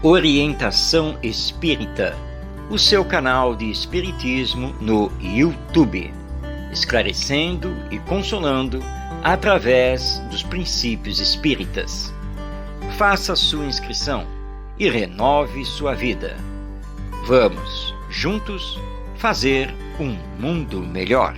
Orientação Espírita, o seu canal de Espiritismo no YouTube, esclarecendo e consolando através dos princípios espíritas. Faça sua inscrição e renove sua vida. Vamos, juntos, fazer um mundo melhor.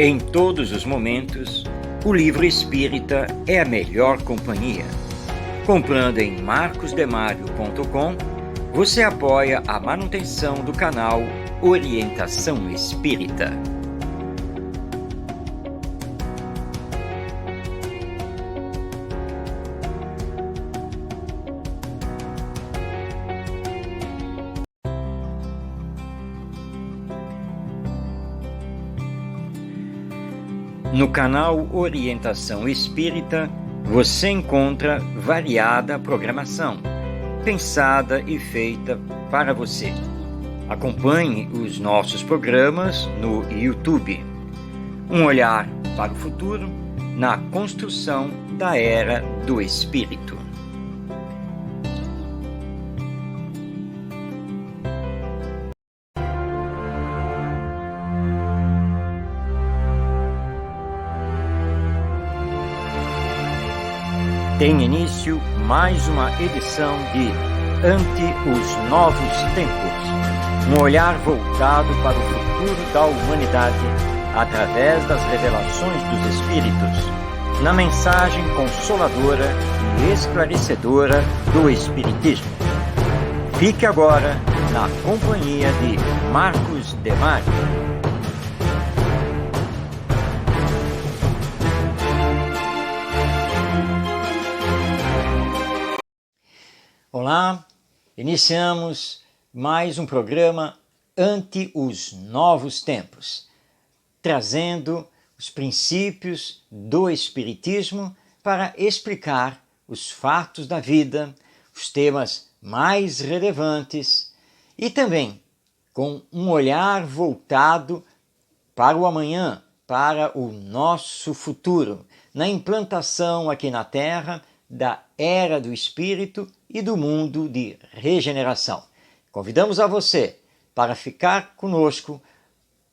Em todos os momentos, o livro espírita é a melhor companhia. Comprando em marcosdemario.com, você apoia a manutenção do canal Orientação Espírita. No canal Orientação Espírita, você encontra variada programação, pensada e feita para você. Acompanhe os nossos programas no YouTube. Um olhar para o futuro na construção da Era do Espírito. Tem início mais uma edição de Ante os Novos Tempos, um olhar voltado para o futuro da humanidade através das revelações dos Espíritos, na mensagem consoladora e esclarecedora do Espiritismo. Fique agora na companhia de Marcos Demario. Olá, iniciamos mais um programa Ante os Novos Tempos, trazendo os princípios do Espiritismo para explicar os fatos da vida, os temas mais relevantes e também com um olhar voltado para o amanhã, para o nosso futuro, na implantação aqui na Terra da Era do Espírito e do mundo de regeneração. Convidamos a você para ficar conosco,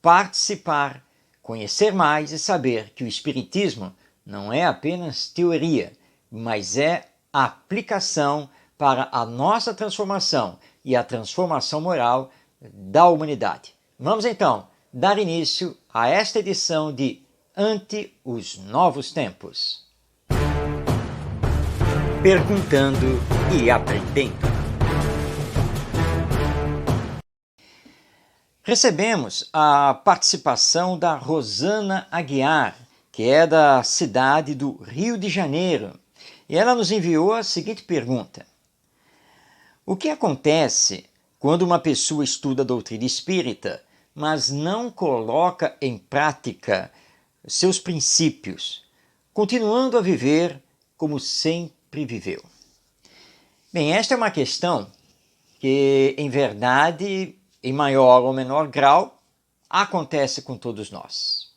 participar, conhecer mais e saber que o Espiritismo não é apenas teoria, mas é aplicação para a nossa transformação e a transformação moral da humanidade. Vamos então dar início a esta edição de Ante os Novos Tempos. Perguntando e aprendendo. Recebemos a participação da Rosana Aguiar, que é da cidade do Rio de Janeiro, e ela nos enviou a seguinte pergunta: o que acontece quando uma pessoa estuda a doutrina espírita, mas não coloca em prática seus princípios, continuando a viver como sempre viveu? Bem, esta é uma questão que, em verdade, em maior ou menor grau, acontece com todos nós.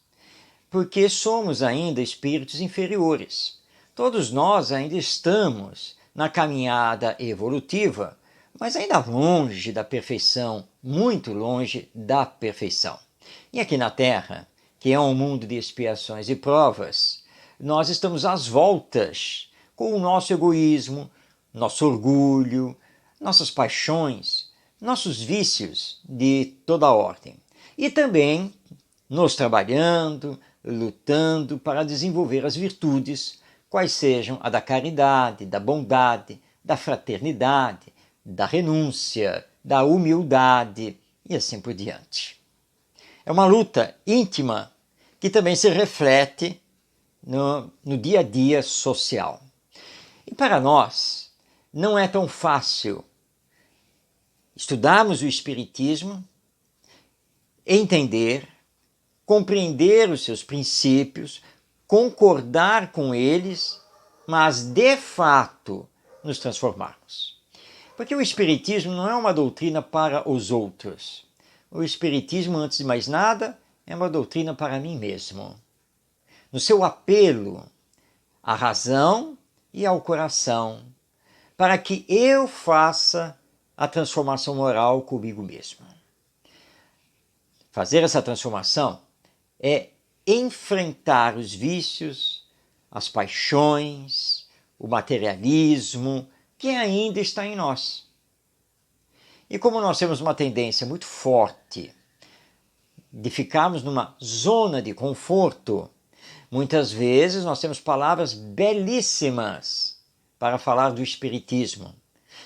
Porque somos ainda espíritos inferiores. Todos nós ainda estamos na caminhada evolutiva, mas ainda longe da perfeição, muito longe da perfeição. E aqui na Terra, que é um mundo de expiações e provas, nós estamos às voltas com o nosso egoísmo, nosso orgulho, nossas paixões, nossos vícios de toda ordem. E também nos trabalhando, lutando para desenvolver as virtudes, quais sejam a da caridade, da bondade, da fraternidade, da renúncia, da humildade e assim por diante. É uma luta íntima que também se reflete no dia a dia social. E para nós, não é tão fácil estudarmos o Espiritismo, entender, compreender os seus princípios, concordar com eles, mas de fato nos transformarmos. Porque o Espiritismo não é uma doutrina para os outros, o Espiritismo, antes de mais nada, é uma doutrina para mim mesmo. No seu apelo à razão e ao coração, para que eu faça a transformação moral comigo mesmo. Fazer essa transformação é enfrentar os vícios, as paixões, o materialismo que ainda está em nós. E como nós temos uma tendência muito forte de ficarmos numa zona de conforto, muitas vezes nós temos palavras belíssimas para falar do Espiritismo.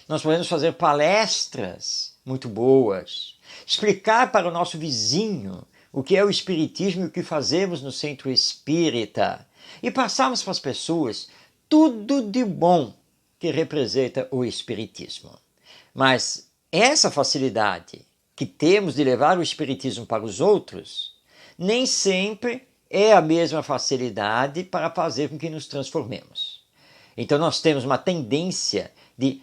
Nós podemos fazer palestras muito boas, explicar para o nosso vizinho o que é o Espiritismo e o que fazemos no Centro Espírita, e passarmos para as pessoas tudo de bom que representa o Espiritismo. Mas essa facilidade que temos de levar o Espiritismo para os outros, nem sempre é a mesma facilidade para fazer com que nos transformemos. Então nós temos uma tendência de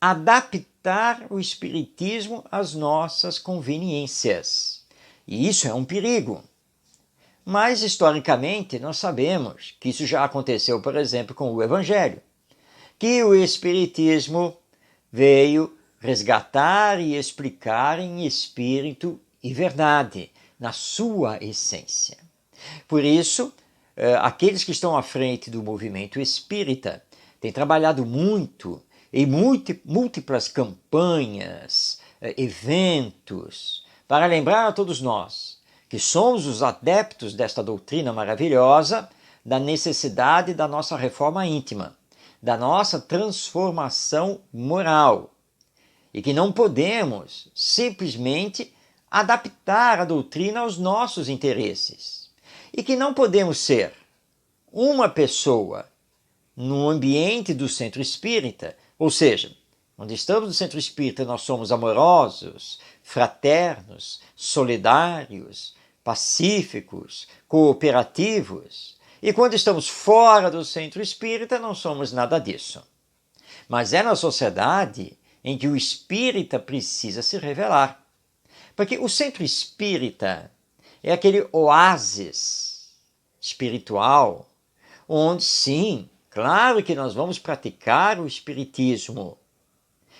adaptar o Espiritismo às nossas conveniências. E isso é um perigo. Mas, historicamente, nós sabemos que isso já aconteceu, por exemplo, com o Evangelho, que o Espiritismo veio resgatar e explicar em espírito e verdade, na sua essência. Por isso, aqueles que estão à frente do movimento espírita têm trabalhado muito em múltiplas campanhas, eventos, para lembrar a todos nós que somos os adeptos desta doutrina maravilhosa, da necessidade da nossa reforma íntima, da nossa transformação moral, e que não podemos simplesmente adaptar a doutrina aos nossos interesses, e que não podemos ser uma pessoa no ambiente do centro espírita, ou seja, onde estamos no centro espírita nós somos amorosos, fraternos, solidários, pacíficos, cooperativos, e quando estamos fora do centro espírita não somos nada disso. Mas é na sociedade em que o espírita precisa se revelar. Porque o centro espírita é aquele oásis espiritual, onde sim, claro que nós vamos praticar o espiritismo,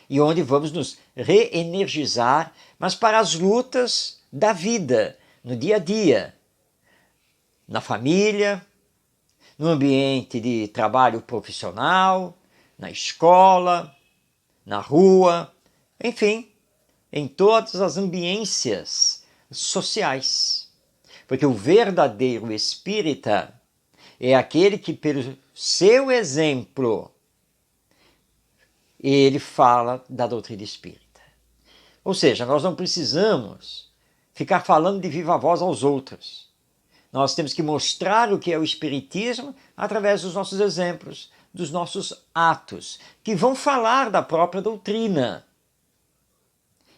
e onde vamos nos reenergizar, mas para as lutas da vida, no dia a dia, na família, no ambiente de trabalho profissional, na escola, na rua, enfim, em todas as ambiências sociais. Porque o verdadeiro espírita é aquele que, pelo seu exemplo, ele fala da doutrina espírita. Ou seja, nós não precisamos ficar falando de viva voz aos outros. Nós temos que mostrar o que é o espiritismo através dos nossos exemplos, dos nossos atos, que vão falar da própria doutrina.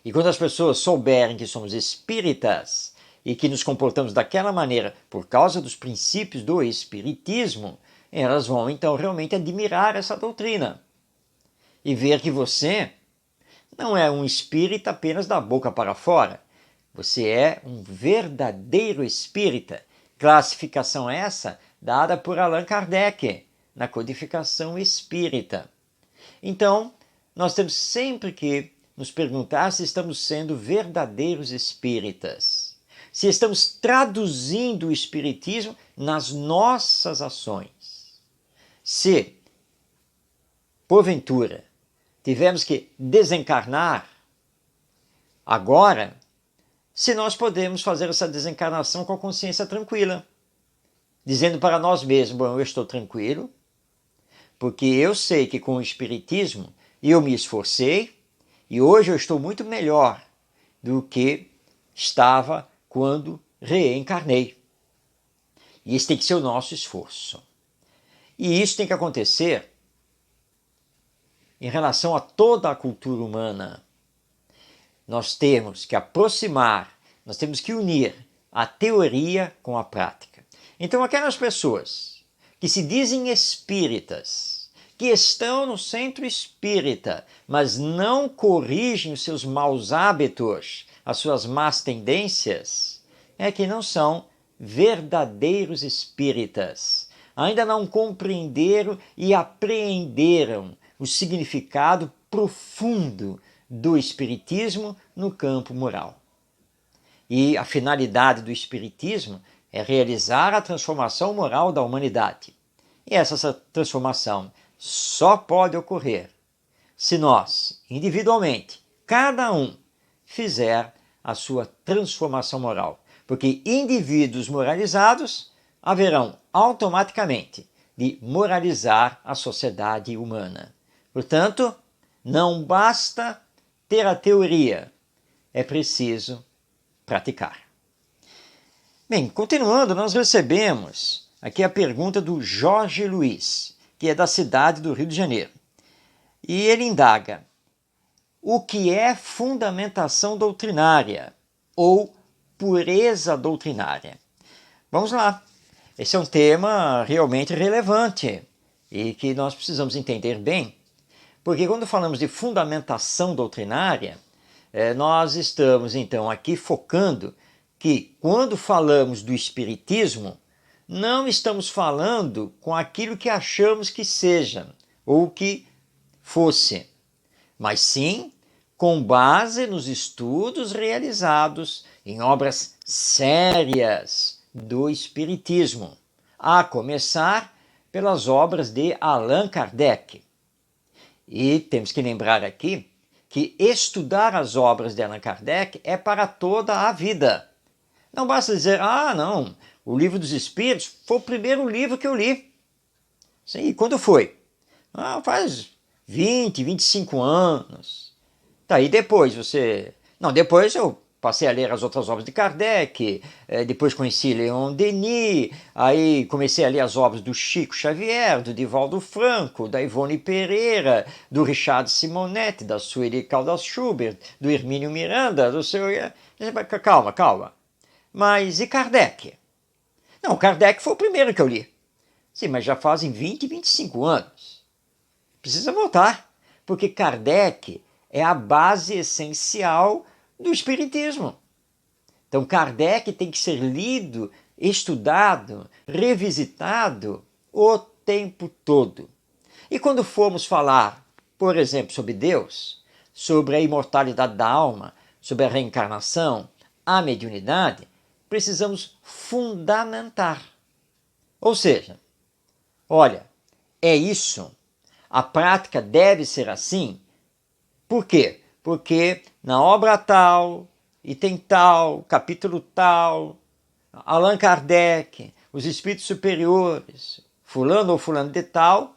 E quando as pessoas souberem que somos espíritas e que nos comportamos daquela maneira por causa dos princípios do espiritismo, elas vão então realmente admirar essa doutrina e ver que você não é um espírita apenas da boca para fora. Você é um verdadeiro espírita. Classificação essa dada por Allan Kardec na Codificação Espírita. Então, nós temos sempre que nos perguntar se estamos sendo verdadeiros espíritas, se estamos traduzindo o espiritismo nas nossas ações. Se, porventura, tivemos que desencarnar agora, se nós podemos fazer essa desencarnação com a consciência tranquila, dizendo para nós mesmos, bom, eu estou tranquilo, porque eu sei que com o espiritismo eu me esforcei e hoje eu estou muito melhor do que estava quando reencarnei. E esse tem que ser o nosso esforço. E isso tem que acontecer em relação a toda a cultura humana. Nós temos que aproximar, nós temos que unir a teoria com a prática. Então aquelas pessoas que se dizem espíritas, que estão no centro espírita, mas não corrigem os seus maus hábitos, as suas más tendências, é que não são verdadeiros espíritas. Ainda não compreenderam e apreenderam o significado profundo do espiritismo no campo moral. E a finalidade do espiritismo é realizar a transformação moral da humanidade. E essa transformação só pode ocorrer se nós, individualmente, cada um, fizer a sua transformação moral. Porque indivíduos moralizados haverão automaticamente de moralizar a sociedade humana. Portanto, não basta ter a teoria, é preciso praticar. Bem, continuando, nós recebemos aqui a pergunta do Jorge Luiz, que é da cidade do Rio de Janeiro. E ele indaga: o que é fundamentação doutrinária ou pureza doutrinária? Vamos lá. Esse é um tema realmente relevante e que nós precisamos entender bem, porque quando falamos de fundamentação doutrinária, nós estamos então aqui focando que quando falamos do espiritismo, não estamos falando com aquilo que achamos que seja ou que fosse, mas sim com base nos estudos realizados em obras sérias do espiritismo, a começar pelas obras de Allan Kardec. E temos que lembrar aqui que estudar as obras de Allan Kardec é para toda a vida. Não basta dizer, não, o Livro dos Espíritos foi o primeiro livro que eu li. Sim, e quando foi? Faz 20, 25 anos. Daí depois você... Não, depois eu passei a ler as outras obras de Kardec, depois conheci Leon Denis, aí comecei a ler as obras do Chico Xavier, do Divaldo Franco, da Ivone Pereira, do Richard Simonetti, da Sueli Caldas Schubert, do Hermínio Miranda, do seu... Calma. Mas e Kardec? Não, Kardec foi o primeiro que eu li. Sim, mas já fazem 20, 25 anos. Precisa voltar, porque Kardec é a base essencial do espiritismo. Então Kardec tem que ser lido, estudado, revisitado o tempo todo. E quando formos falar, por exemplo, sobre Deus, sobre a imortalidade da alma, sobre a reencarnação, a mediunidade, precisamos fundamentar. Ou seja, olha, é isso, a prática deve ser assim. Por quê? Porque na obra tal, item tal, capítulo tal, Allan Kardec, os espíritos superiores, fulano ou fulano de tal,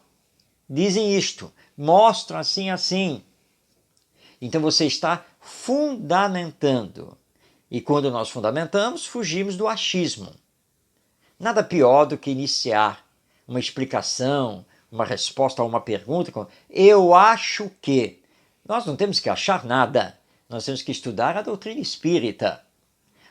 dizem isto, mostram assim. Então você está fundamentando. E quando nós fundamentamos, fugimos do achismo. Nada pior do que iniciar uma explicação, uma resposta a uma pergunta com eu acho que. Nós não temos que achar nada, nós temos que estudar a doutrina espírita.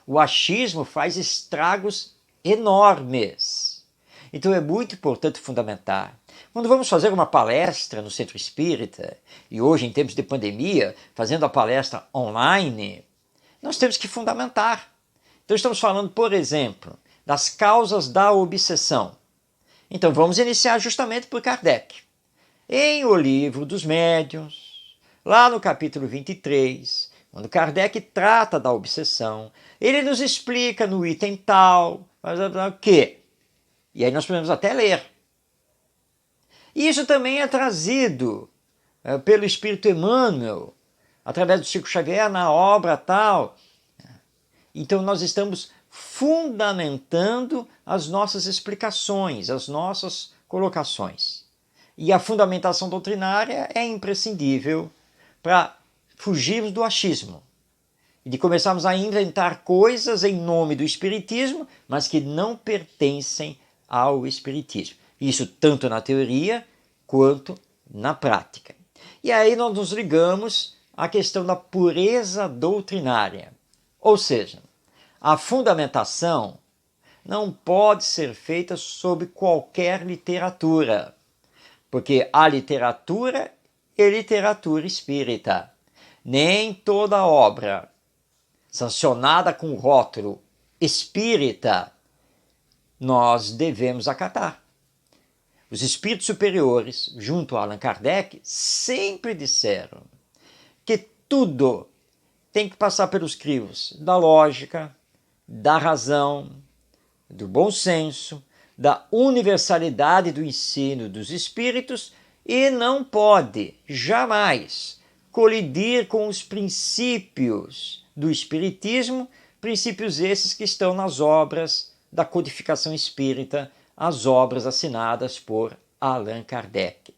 O achismo faz estragos enormes. Então é muito importante fundamentar. Quando vamos fazer uma palestra no Centro Espírita, e hoje em tempos de pandemia, fazendo a palestra online, nós temos que fundamentar. Então estamos falando, por exemplo, das causas da obsessão. Então vamos iniciar justamente por Kardec. Em O Livro dos Médiuns, lá no capítulo 23, quando Kardec trata da obsessão, ele nos explica no item tal, o quê? E aí nós podemos até ler. Isso também é trazido pelo Espírito Emmanuel, através do Chico Xavier, na obra tal. Então nós estamos fundamentando as nossas explicações, as nossas colocações. E a fundamentação doutrinária é imprescindível para fugirmos do achismo e de começarmos a inventar coisas em nome do espiritismo, mas que não pertencem ao espiritismo. Isso tanto na teoria quanto na prática. E aí nós nos ligamos à questão da pureza doutrinária. Ou seja, a fundamentação não pode ser feita sob qualquer literatura, porque há literatura e literatura espírita. Nem toda obra sancionada com o rótulo espírita, nós devemos acatar. Os espíritos superiores, junto a Allan Kardec, sempre disseram que tudo tem que passar pelos crivos da lógica, da razão, do bom senso, da universalidade do ensino dos espíritos e não pode jamais colidir com os princípios do espiritismo, princípios esses que estão nas obras da codificação espírita, as obras assinadas por Allan Kardec.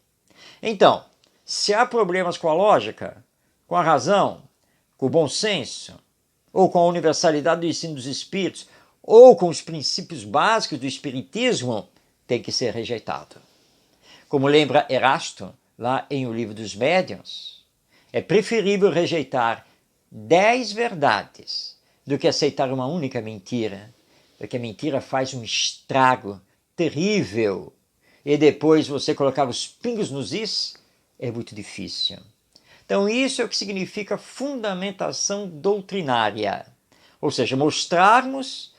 Então, se há problemas com a lógica, com a razão, com o bom senso, ou com a universalidade do ensino dos espíritos, ou com os princípios básicos do espiritismo, tem que ser rejeitado. Como lembra Erasto, lá em O Livro dos Médiuns, é preferível rejeitar 10 verdades do que aceitar uma única mentira, porque a mentira faz um estrago terrível e depois você colocar os pingos nos is é muito difícil. Então isso é o que significa fundamentação doutrinária, ou seja, mostrarmos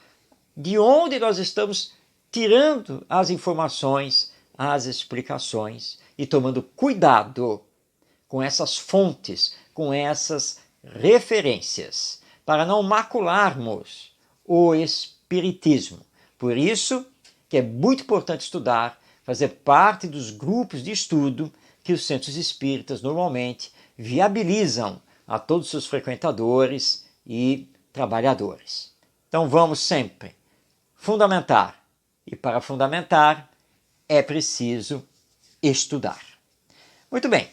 de onde nós estamos tirando as informações, as explicações e tomando cuidado com essas fontes, com essas referências, para não macularmos o espiritismo. Por isso que é muito importante estudar, fazer parte dos grupos de estudo que os centros espíritas normalmente viabilizam a todos os seus frequentadores e trabalhadores. Então vamos sempre fundamentar, e para fundamentar é preciso estudar. Muito bem,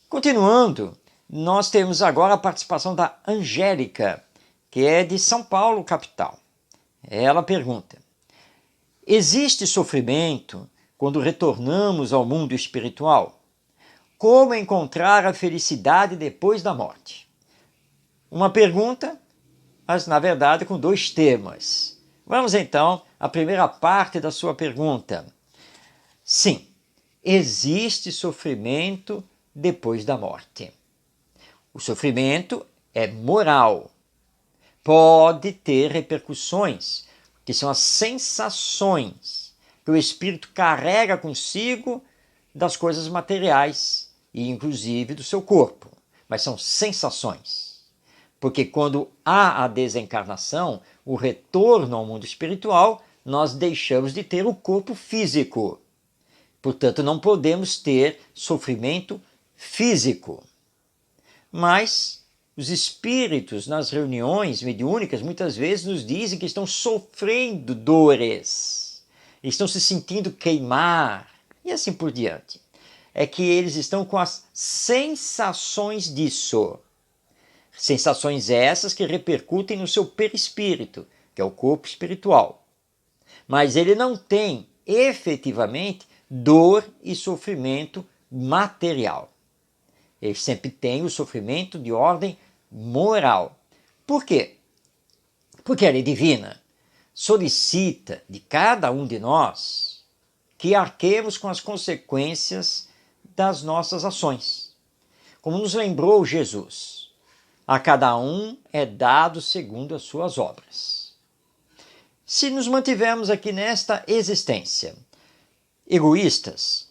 continuando, nós temos agora a participação da Angélica, que é de São Paulo, capital. Ela pergunta: existe sofrimento quando retornamos ao mundo espiritual? Como encontrar a felicidade depois da morte? Uma pergunta, mas na verdade com 2 temas. Vamos então à primeira parte da sua pergunta. Sim, existe sofrimento depois da morte. O sofrimento é moral. Pode ter repercussões, que são as sensações que o espírito carrega consigo das coisas materiais e inclusive do seu corpo, mas são sensações. Porque quando há a desencarnação, o retorno ao mundo espiritual, nós deixamos de ter o corpo físico. Portanto, não podemos ter sofrimento físico. Mas os espíritos nas reuniões mediúnicas muitas vezes nos dizem que estão sofrendo dores, estão se sentindo queimar e assim por diante. É que eles estão com as sensações disso. Sensações essas que repercutem no seu perispírito, que é o corpo espiritual. Mas ele não tem efetivamente dor e sofrimento material. Ele sempre tem o sofrimento de ordem moral. Por quê? Porque a lei divina solicita de cada um de nós que arquemos com as consequências das nossas ações. Como nos lembrou Jesus, a cada um é dado segundo as suas obras. Se nos mantivermos aqui nesta existência, egoístas,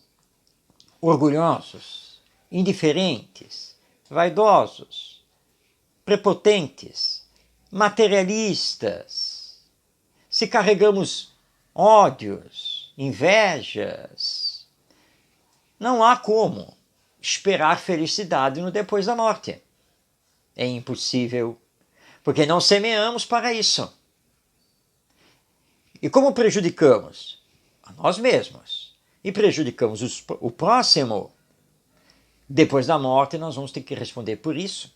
orgulhosos, indiferentes, vaidosos, prepotentes, materialistas, se carregamos ódios, invejas, não há como esperar felicidade no depois da morte. É impossível, porque não semeamos para isso. E como prejudicamos a nós mesmos e prejudicamos o próximo, depois da morte nós vamos ter que responder por isso.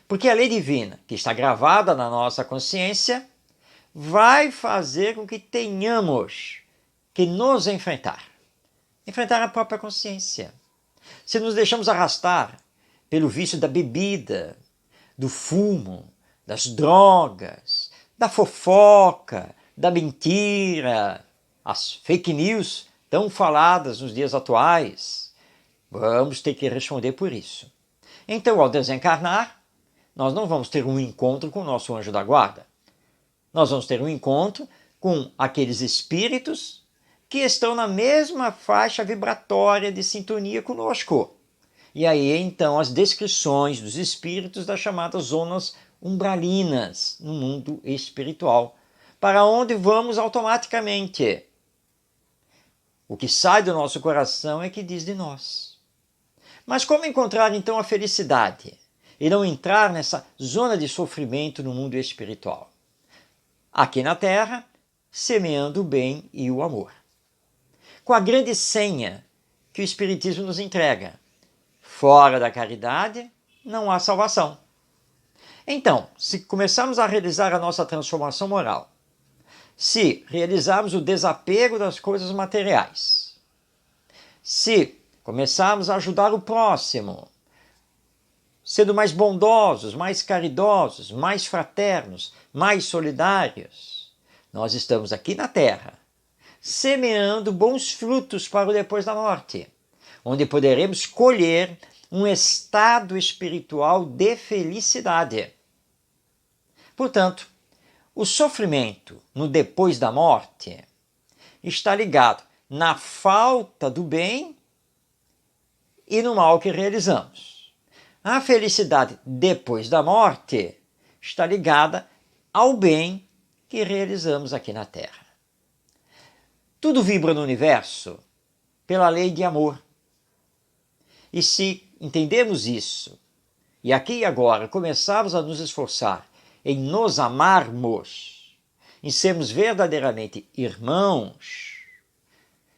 Porque a lei divina, que está gravada na nossa consciência, vai fazer com que tenhamos que nos enfrentar. Enfrentar a própria consciência. Se nos deixamos arrastar pelo vício da bebida, do fumo, das drogas, da fofoca, da mentira, as fake news tão faladas nos dias atuais, vamos ter que responder por isso. Então, ao desencarnar, nós não vamos ter um encontro com o nosso anjo da guarda. Nós vamos ter um encontro com aqueles espíritos que estão na mesma faixa vibratória de sintonia conosco. E aí, então, as descrições dos espíritos das chamadas zonas umbralinas no mundo espiritual, para onde vamos automaticamente. O que sai do nosso coração é que diz de nós. Mas como encontrar, então, a felicidade e não entrar nessa zona de sofrimento no mundo espiritual? Aqui na Terra, semeando o bem e o amor. Com a grande senha que o Espiritismo nos entrega: fora da caridade não há salvação. Então, se começarmos a realizar a nossa transformação moral, se realizarmos o desapego das coisas materiais, se começarmos a ajudar o próximo, sendo mais bondosos, mais caridosos, mais fraternos, mais solidários, nós estamos aqui na Terra, semeando bons frutos para o depois da morte, onde poderemos colher um estado espiritual de felicidade. Portanto, o sofrimento no depois da morte está ligado na falta do bem e no mal que realizamos. A felicidade depois da morte está ligada ao bem que realizamos aqui na Terra. Tudo vibra no universo pela lei de amor. E se entendermos isso, e aqui e agora começarmos a nos esforçar em nos amarmos, em sermos verdadeiramente irmãos,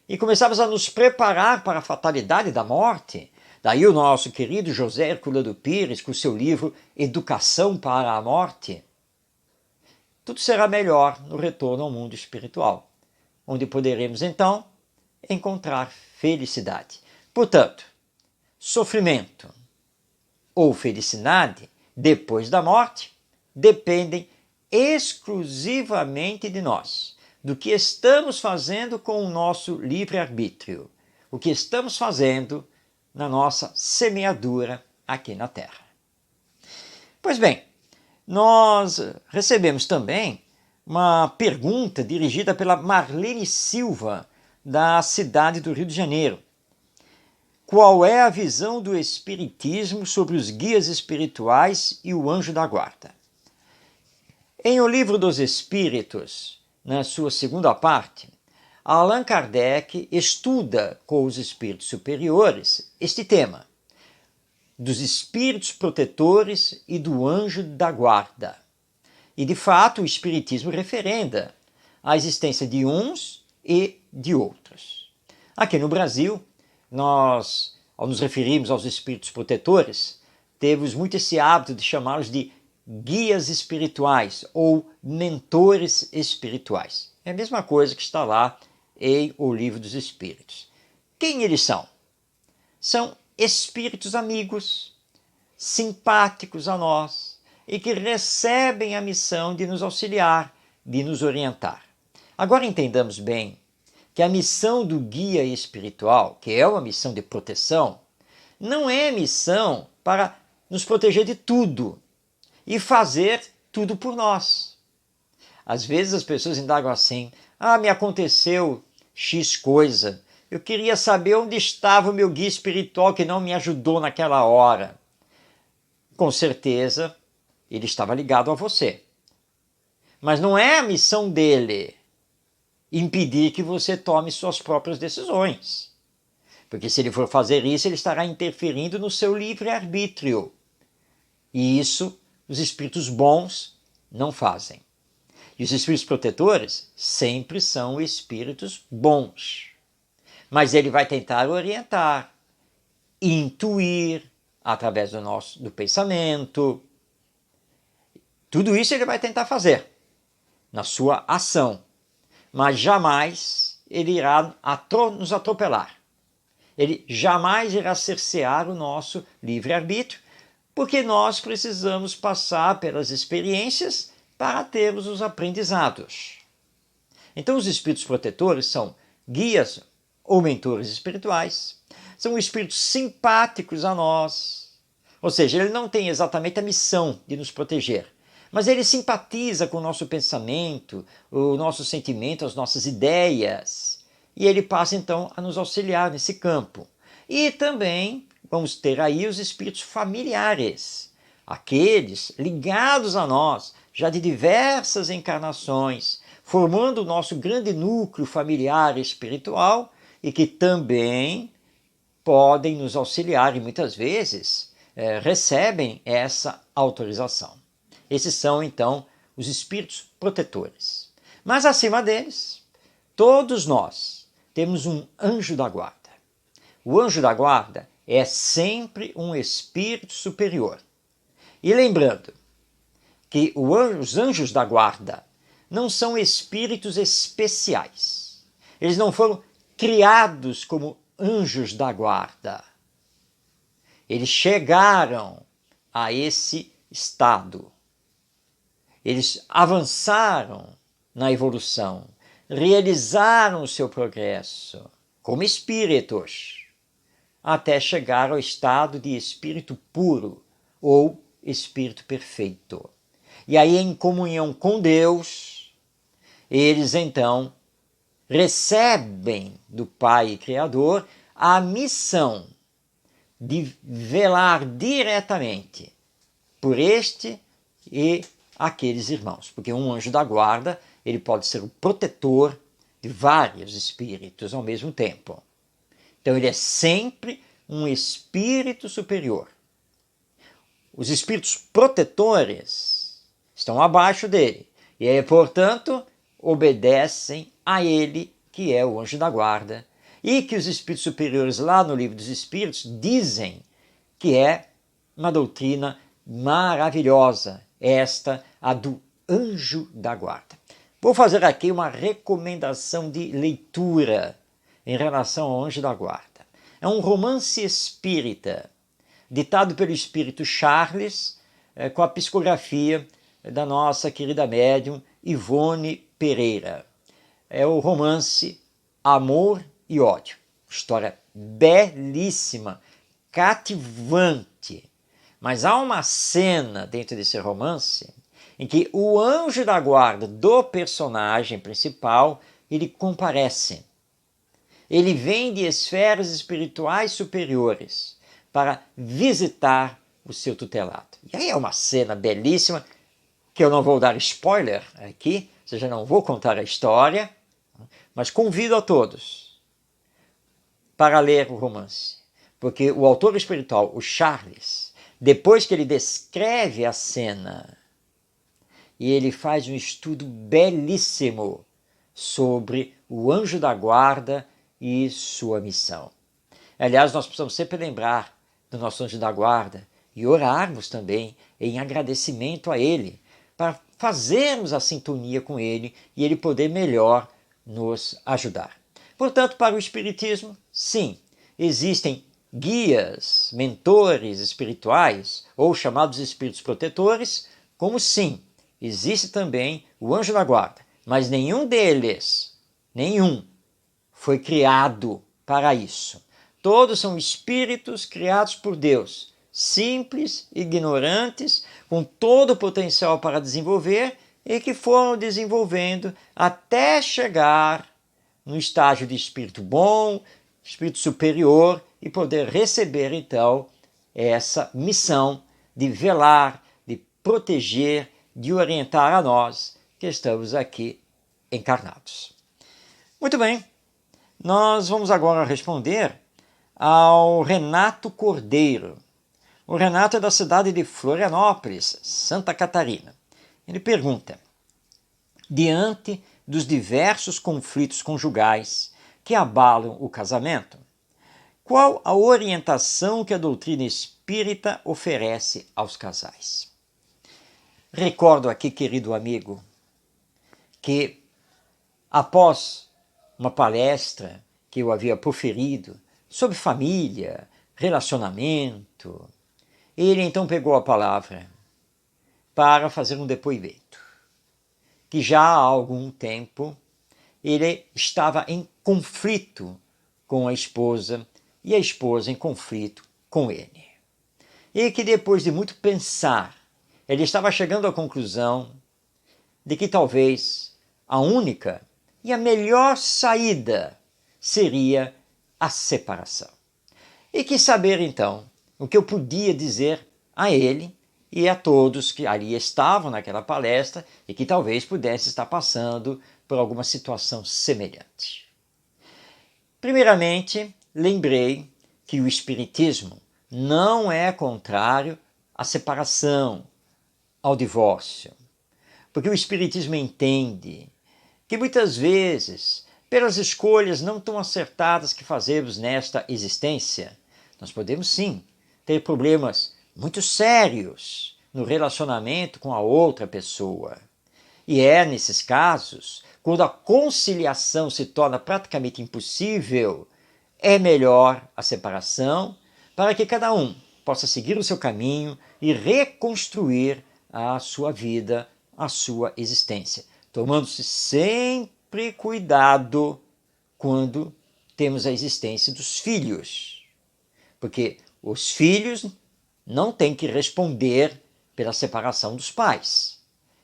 e começarmos a nos preparar para a fatalidade da morte, daí o nosso querido José Herculano Pires, com seu livro Educação para a Morte, tudo será melhor no retorno ao mundo espiritual, onde poderemos então encontrar felicidade. Portanto, sofrimento ou felicidade depois da morte dependem exclusivamente de nós, do que estamos fazendo com o nosso livre-arbítrio, o que estamos fazendo na nossa semeadura aqui na Terra. Pois bem, nós recebemos também uma pergunta dirigida pela Marlene Silva, da cidade do Rio de Janeiro. Qual é a visão do Espiritismo sobre os guias espirituais e o anjo da guarda? Em O Livro dos Espíritos, na sua segunda parte, Allan Kardec estuda com os espíritos superiores este tema, dos espíritos protetores e do anjo da guarda. E, de fato, o Espiritismo referenda a existência de uns e de outros. Aqui no Brasil, nós, ao nos referirmos aos espíritos protetores, temos muito esse hábito de chamá-los de guias espirituais ou mentores espirituais. É a mesma coisa que está lá em O Livro dos Espíritos. Quem eles são? São espíritos amigos, simpáticos a nós e que recebem a missão de nos auxiliar, de nos orientar. Agora entendamos bem que a missão do guia espiritual, que é uma missão de proteção, não é missão para nos proteger de tudo e fazer tudo por nós. Às vezes as pessoas indagam assim: me aconteceu X coisa, eu queria saber onde estava o meu guia espiritual que não me ajudou naquela hora. Com certeza, ele estava ligado a você. Mas não é a missão dele impedir que você tome suas próprias decisões. Porque se ele for fazer isso, ele estará interferindo no seu livre-arbítrio. E isso os espíritos bons não fazem. E os espíritos protetores sempre são espíritos bons. Mas ele vai tentar orientar, intuir através do pensamento. Tudo isso ele vai tentar fazer na sua ação. Mas jamais ele irá nos atropelar. Ele jamais irá cercear o nosso livre-arbítrio, porque nós precisamos passar pelas experiências para termos os aprendizados. Então os espíritos protetores são guias ou mentores espirituais, são espíritos simpáticos a nós, Ou seja, ele não tem exatamente a missão de nos proteger, mas ele simpatiza com o nosso pensamento, o nosso sentimento, as nossas ideias, e ele passa então a nos auxiliar nesse campo. E também vamos ter aí os espíritos familiares, aqueles ligados a nós já de diversas encarnações, formando o nosso grande núcleo familiar e espiritual e que também podem nos auxiliar e muitas vezes recebem essa autorização. Esses são então os espíritos protetores. Mas acima deles, todos nós temos um anjo da guarda. O anjo da guarda é sempre um espírito superior. E lembrando que os anjos da guarda não são espíritos especiais. Eles não foram criados como anjos da guarda. Eles chegaram a esse estado. Eles avançaram na evolução, realizaram o seu progresso como espíritos, até chegar ao estado de espírito puro ou espírito perfeito. E aí, em comunhão com Deus, eles então recebem do Pai Criador a missão de velar diretamente por este e aqueles irmãos. Porque um anjo da guarda, ele pode ser o protetor de vários espíritos ao mesmo tempo. Então ele é sempre um espírito superior. Os espíritos protetores estão abaixo dele e, portanto, obedecem a ele, que é o anjo da guarda, e que os espíritos superiores lá no Livro dos Espíritos dizem que é uma doutrina maravilhosa, esta, a do anjo da guarda. Vou fazer aqui uma recomendação de leitura em relação ao anjo da guarda. É um romance espírita, ditado pelo espírito Charles, com a psicografia da nossa querida médium Ivone Pereira. É o romance Amor e Ódio. História belíssima, cativante. Mas há uma cena dentro desse romance em que o anjo da guarda do personagem principal, ele comparece. Ele vem de esferas espirituais superiores para visitar o seu tutelado. E aí é uma cena belíssima, que eu não vou dar spoiler aqui, ou seja, não vou contar a história, mas convido a todos para ler o romance. Porque o autor espiritual, o Charles, depois que ele descreve a cena, e ele faz um estudo belíssimo sobre o anjo da guarda e sua missão. Aliás, nós precisamos sempre lembrar do nosso anjo da guarda e orarmos também em agradecimento a ele, para fazermos a sintonia com ele e ele poder melhor nos ajudar. Portanto, para o Espiritismo, sim, existem guias, mentores espirituais, ou chamados espíritos protetores, como sim, existe também o anjo da guarda, mas nenhum deles, foi criado para isso. Todos são espíritos criados por Deus, simples, ignorantes, com todo o potencial para desenvolver e que foram desenvolvendo até chegar no estágio de espírito bom, espírito superior e poder receber então essa missão de velar, de proteger, de orientar a nós que estamos aqui encarnados. Muito bem, nós vamos agora responder ao Renato Cordeiro. O Renato é da cidade de Florianópolis, Santa Catarina. Ele pergunta: diante dos diversos conflitos conjugais que abalam o casamento, qual a orientação que a doutrina espírita oferece aos casais? Recordo aqui, querido amigo, que após uma palestra que eu havia proferido sobre família, relacionamento, ele então pegou a palavra para fazer um depoimento, que já há algum tempo ele estava em conflito com a esposa e a esposa em conflito com ele. e que depois de muito pensar, ele estava chegando à conclusão de que talvez a única e a melhor saída seria a separação. E quis saber então o que eu podia dizer a ele e a todos que ali estavam naquela palestra e que talvez pudessem estar passando por alguma situação semelhante. Primeiramente, lembrei que o Espiritismo não é contrário à separação, ao divórcio, porque o Espiritismo entende que muitas vezes, pelas escolhas não tão acertadas que fazemos nesta existência, nós podemos sim ter problemas muito sérios no relacionamento com a outra pessoa. E é nesses casos, quando a conciliação se torna praticamente impossível, é melhor a separação para que cada um possa seguir o seu caminho e reconstruir a sua vida, a sua existência, tomando-se sempre cuidado quando temos a existência dos filhos, porque os filhos não têm que responder pela separação dos pais,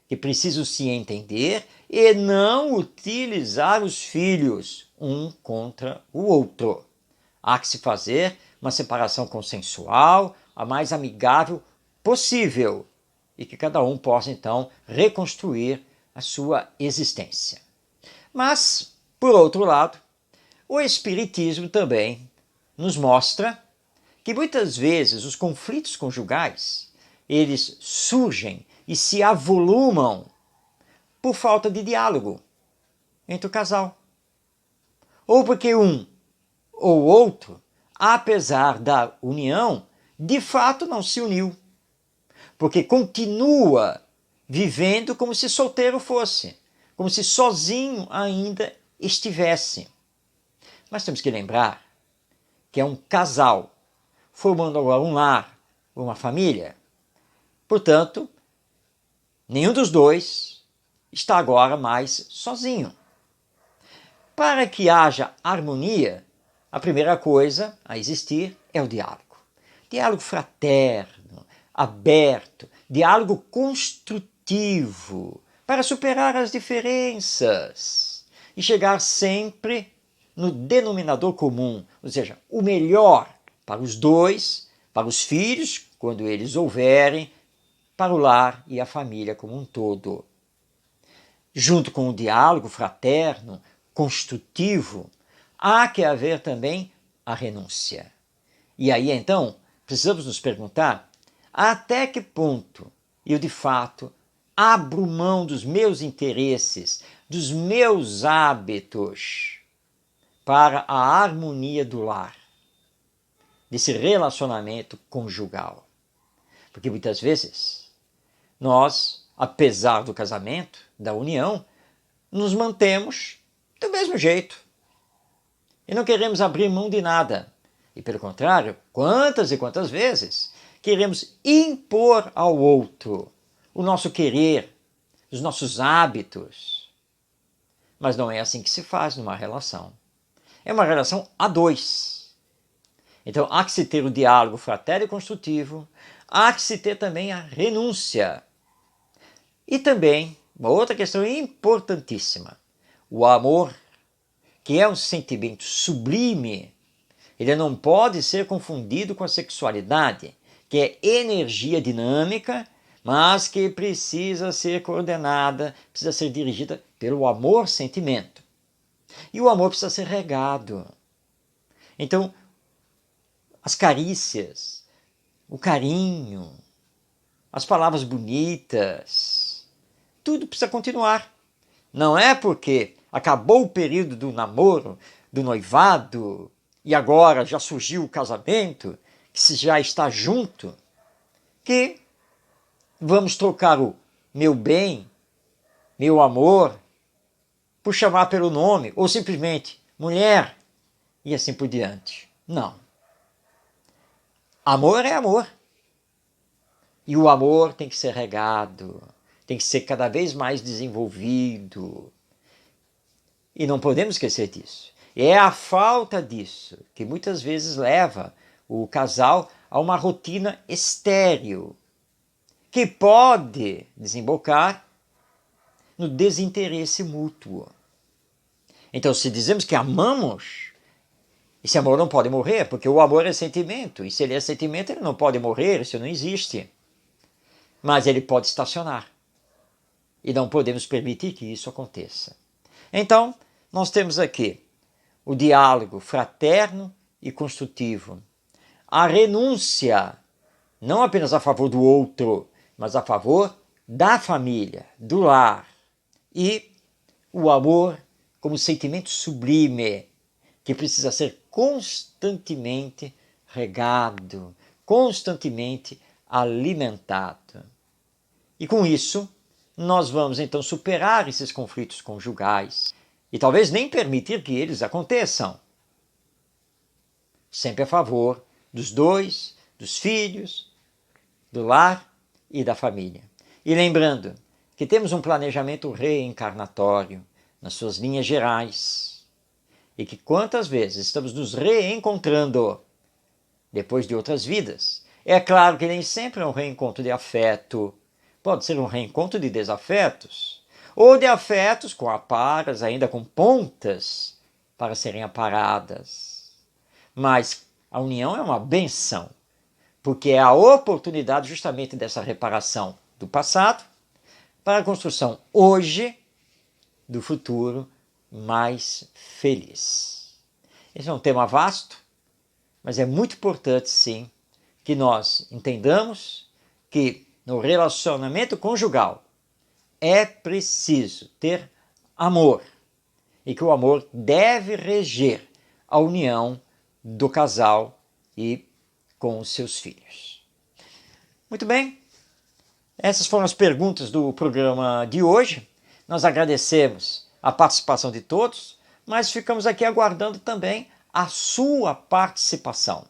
que precisam se entender e não utilizar os filhos um contra o outro. Há que se fazer uma separação consensual, a mais amigável possível, e que cada um possa então reconstruir a sua existência. Mas, por outro lado, o Espiritismo também nos mostra que muitas vezes os conflitos conjugais, eles surgem e se avolumam por falta de diálogo entre o casal. Ou porque um ou outro, apesar da união, de fato não se uniu, porque continua vivendo como se solteiro fosse, como se sozinho ainda estivesse. Mas temos que lembrar que é um casal formando agora um lar, uma família. Portanto, nenhum dos dois está agora mais sozinho. Para que haja harmonia, a primeira coisa a existir é o diálogo. Diálogo fraterno, aberto, diálogo construtivo, para superar as diferenças e chegar sempre no denominador comum, ou seja, o melhor para os dois, para os filhos, quando eles houverem, para o lar e a família como um todo. Junto com o diálogo fraterno, construtivo, há que haver também a renúncia. E aí então, precisamos nos perguntar até que ponto eu de fato abro mão dos meus interesses, dos meus hábitos para a harmonia do lar, desse relacionamento conjugal. Porque muitas vezes nós, apesar do casamento, da união, nos mantemos do mesmo jeito e não queremos abrir mão de nada. E pelo contrário, quantas e quantas vezes queremos impor ao outro o nosso querer, os nossos hábitos. Mas não é assim que se faz numa relação. É uma relação a dois. Então há que se ter o diálogo fraterno e construtivo, há que se ter também a renúncia. E também, uma outra questão importantíssima, o amor, que é um sentimento sublime, ele não pode ser confundido com a sexualidade, que é energia dinâmica, mas que precisa ser coordenada, precisa ser dirigida pelo amor-sentimento. E o amor precisa ser regado. Então, as carícias, o carinho, as palavras bonitas, tudo precisa continuar. Não é porque acabou o período do namoro, do noivado, e agora já surgiu o casamento, que se já está junto, que vamos trocar o meu bem, meu amor, por chamar pelo nome, ou simplesmente mulher, e assim por diante. Não. Amor é amor. E o amor tem que ser regado, tem que ser cada vez mais desenvolvido. E não podemos esquecer disso. É a falta disso que muitas vezes leva o casal a uma rotina estéril, que pode desembocar no desinteresse mútuo. Então, se dizemos que amamos, esse amor não pode morrer, porque o amor é sentimento, e se ele é sentimento, ele não pode morrer, isso não existe. Mas ele pode estacionar, e não podemos permitir que isso aconteça. Então, nós temos aqui o diálogo fraterno e construtivo, a renúncia, não apenas a favor do outro, mas a favor da família, do lar, e o amor como sentimento sublime, que precisa ser constantemente regado, constantemente alimentado. E com isso, nós vamos então superar esses conflitos conjugais e talvez nem permitir que eles aconteçam. Sempre a favor dos dois, dos filhos, do lar e da família. E lembrando que temos um planejamento reencarnatório nas suas linhas gerais e que quantas vezes estamos nos reencontrando depois de outras vidas. É claro que nem sempre é um reencontro de afeto, pode ser um reencontro de desafetos ou de afetos com aparas, ainda com pontas para serem aparadas. Mas a união é uma benção, porque é a oportunidade justamente dessa reparação do passado para a construção hoje do futuro mais feliz. Esse é um tema vasto, mas é muito importante sim que nós entendamos que no relacionamento conjugal é preciso ter amor e que o amor deve reger a união do casal e com os seus filhos. Muito bem, essas foram as perguntas do programa de hoje. Nós agradecemos a participação de todos, mas ficamos aqui aguardando também a sua participação.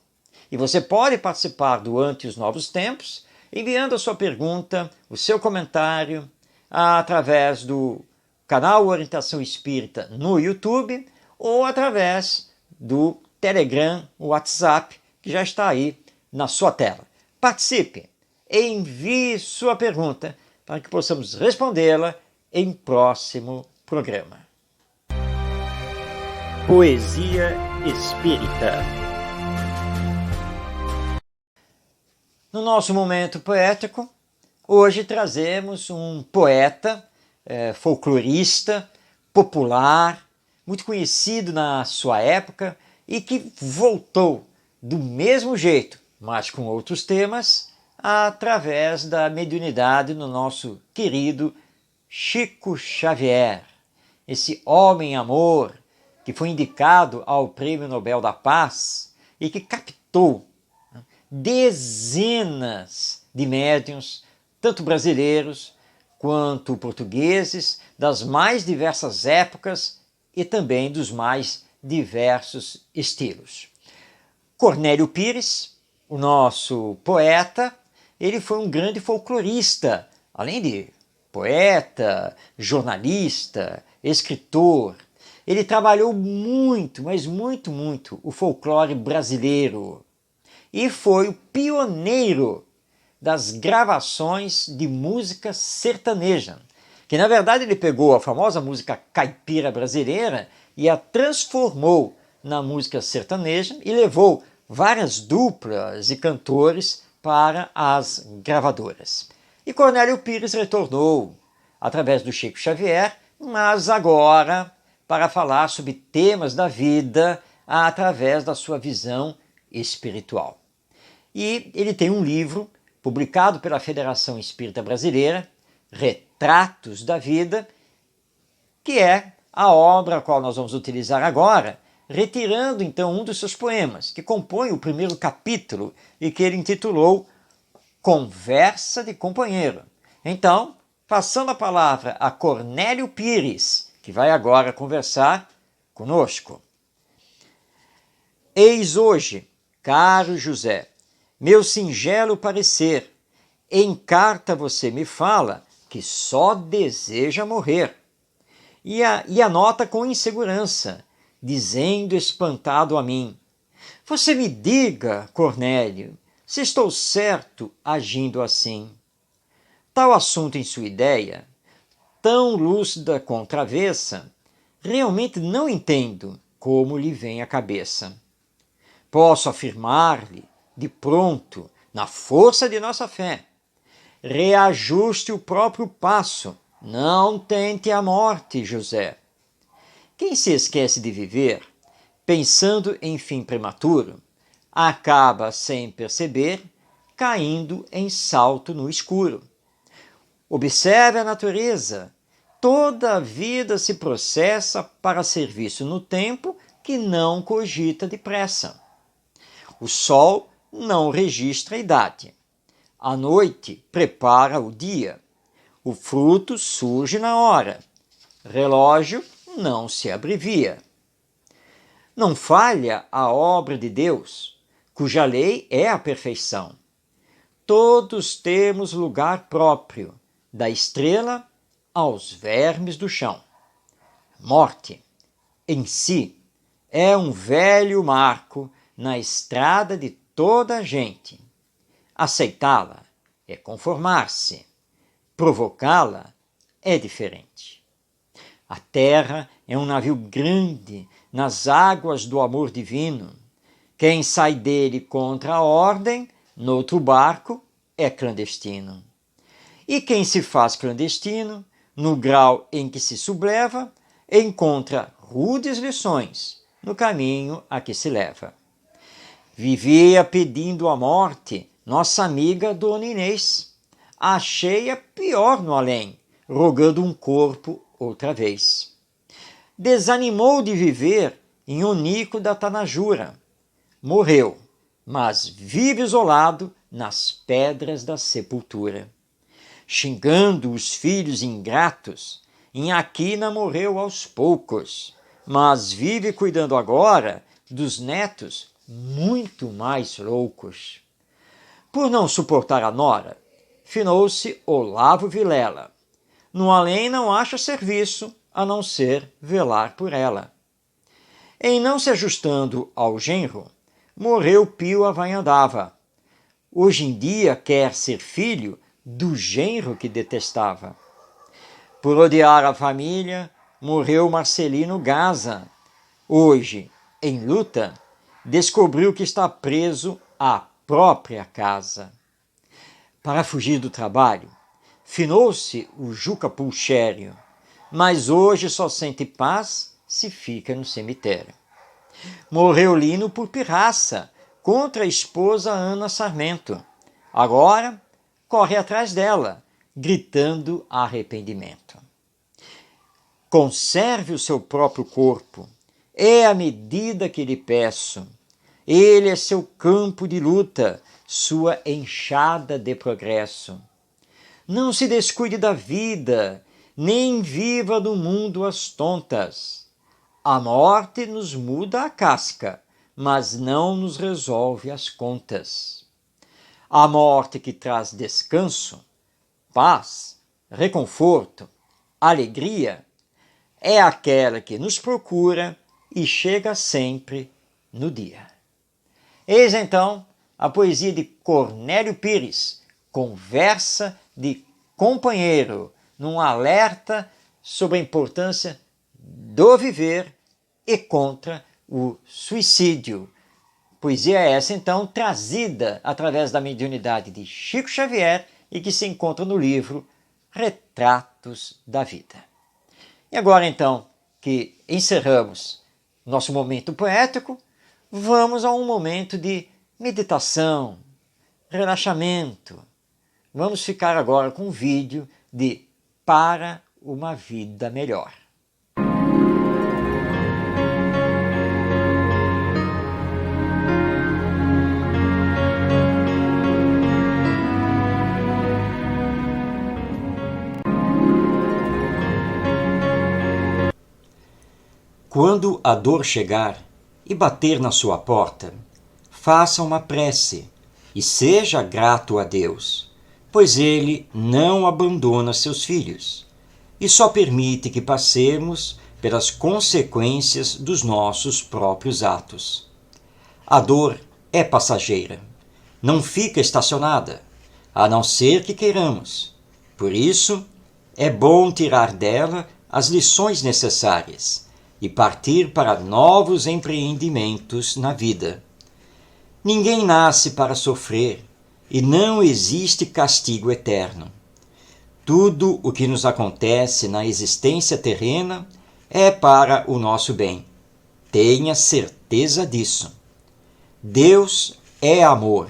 E você pode participar durante os novos tempos, enviando a sua pergunta, o seu comentário, através do canal Orientação Espírita no YouTube ou através do Telegram, o WhatsApp, que já está aí na sua tela. Participe! Envie sua pergunta para que possamos respondê-la em próximo programa. Poesia Espírita. No nosso momento poético, hoje trazemos um poeta, folclorista, popular, muito conhecido na sua época e que voltou do mesmo jeito, mas com outros temas, através da mediunidade no nosso querido Chico Xavier, esse homem-amor que foi indicado ao Prêmio Nobel da Paz e que captou dezenas de médiuns, tanto brasileiros quanto portugueses, das mais diversas épocas e também dos mais diversos estilos. Cornélio Pires, o nosso poeta, ele foi um grande folclorista, além de poeta, jornalista, escritor. Ele trabalhou muito, mas muito, o folclore brasileiro e foi o pioneiro das gravações de música sertaneja, que na verdade ele pegou a famosa música caipira brasileira e a transformou na música sertaneja e levou várias duplas e cantores para as gravadoras. E Cornélio Pires retornou através do Chico Xavier, mas agora para falar sobre temas da vida através da sua visão espiritual. E ele tem um livro publicado pela Federação Espírita Brasileira, Retratos da Vida, que é a obra a qual nós vamos utilizar agora, retirando então um dos seus poemas, que compõe o primeiro capítulo e que ele intitulou Conversa de Companheiro. Então, passando a palavra a Cornélio Pires, que vai agora conversar conosco. Eis hoje, caro José, meu singelo parecer. Em carta você me fala que só deseja morrer. E anota com insegurança, dizendo espantado a mim: você me diga, Cornélio, se estou certo agindo assim. Tal assunto em sua ideia, tão lúcida quanto travessa, realmente não entendo como lhe vem à cabeça. Posso afirmar-lhe, de pronto, na força de nossa fé, reajuste o próprio passo, não tente a morte, José. Quem se esquece de viver, pensando em fim prematuro, acaba sem perceber, caindo em salto no escuro. Observe a natureza. Toda a vida se processa para serviço no tempo que não cogita depressa. O sol não registra a idade. A noite prepara o dia. O fruto surge na hora. Relógio não se abrevia. Não falha a obra de Deus, cuja lei é a perfeição. Todos temos lugar próprio, da estrela aos vermes do chão. Morte, em si, é um velho marco na estrada de toda a gente. Aceitá-la é conformar-se. Provocá-la é diferente. A terra é um navio grande nas águas do amor divino. Quem sai dele contra a ordem, noutro barco, é clandestino. E quem se faz clandestino, no grau em que se subleva, encontra rudes lições no caminho a que se leva. Vivia pedindo a morte nossa amiga Dona Inês. Achei-a pior no além, rogando um corpo outra vez. Desanimou de viver em Onico da Tanajura. Morreu, mas vive isolado nas pedras da sepultura. Xingando os filhos ingratos, em Aquina morreu aos poucos, mas vive cuidando agora dos netos muito mais loucos. Por não suportar a nora, finou-se Olavo Vilela. No além não acha serviço, a não ser velar por ela. Em não se ajustando ao genro, morreu Pio Avanhandava. Hoje em dia quer ser filho do genro que detestava. Por odiar a família, morreu Marcelino Gaza. Hoje, em luta, descobriu que está preso à própria casa. Para fugir do trabalho, finou-se o Juca Pulchério, mas hoje só sente paz se fica no cemitério. Morreu Lino por pirraça contra a esposa Ana Sarmento. Agora corre atrás dela, gritando arrependimento. Conserve o seu próprio corpo, é a medida que lhe peço. Ele é seu campo de luta, sua enxada de progresso. Não se descuide da vida, nem viva no mundo às tontas. A morte nos muda a casca, mas não nos resolve as contas. A morte que traz descanso, paz, reconforto, alegria, é aquela que nos procura e chega sempre no dia. Eis então a poesia de Cornélio Pires, Conversa de Companheiro, num alerta sobre a importância do viver e contra o suicídio. Poesia essa, então, trazida através da mediunidade de Chico Xavier e que se encontra no livro Retratos da Vida. E agora, então, que encerramos nosso momento poético, vamos a um momento de meditação, relaxamento. Vamos ficar agora com um vídeo de Para uma Vida Melhor. Quando a dor chegar e bater na sua porta, faça uma prece e seja grato a Deus, pois Ele não abandona seus filhos e só permite que passemos pelas consequências dos nossos próprios atos. A dor é passageira, não fica estacionada, a não ser que queiramos. Por isso, é bom tirar dela as lições necessárias e partir para novos empreendimentos na vida. Ninguém nasce para sofrer e não existe castigo eterno. Tudo o que nos acontece na existência terrena é para o nosso bem. Tenha certeza disso. Deus é amor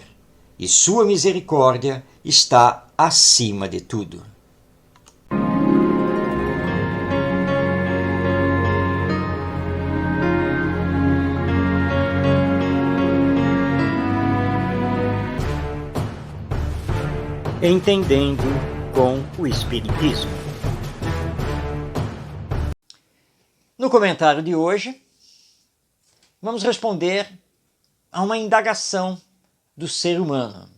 e sua misericórdia está acima de tudo. Entendendo com o Espiritismo. No comentário de hoje, vamos responder a uma indagação do ser humano.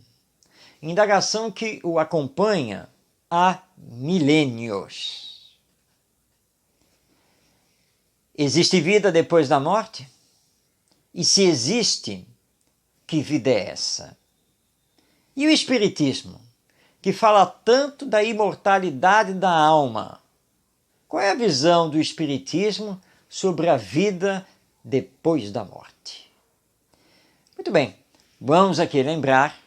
Indagação que o acompanha há milênios. Existe vida depois da morte? E se existe, que vida é essa? E o Espiritismo, que fala tanto da imortalidade da alma, qual é a visão do Espiritismo sobre a vida depois da morte? Muito bem, vamos aqui lembrar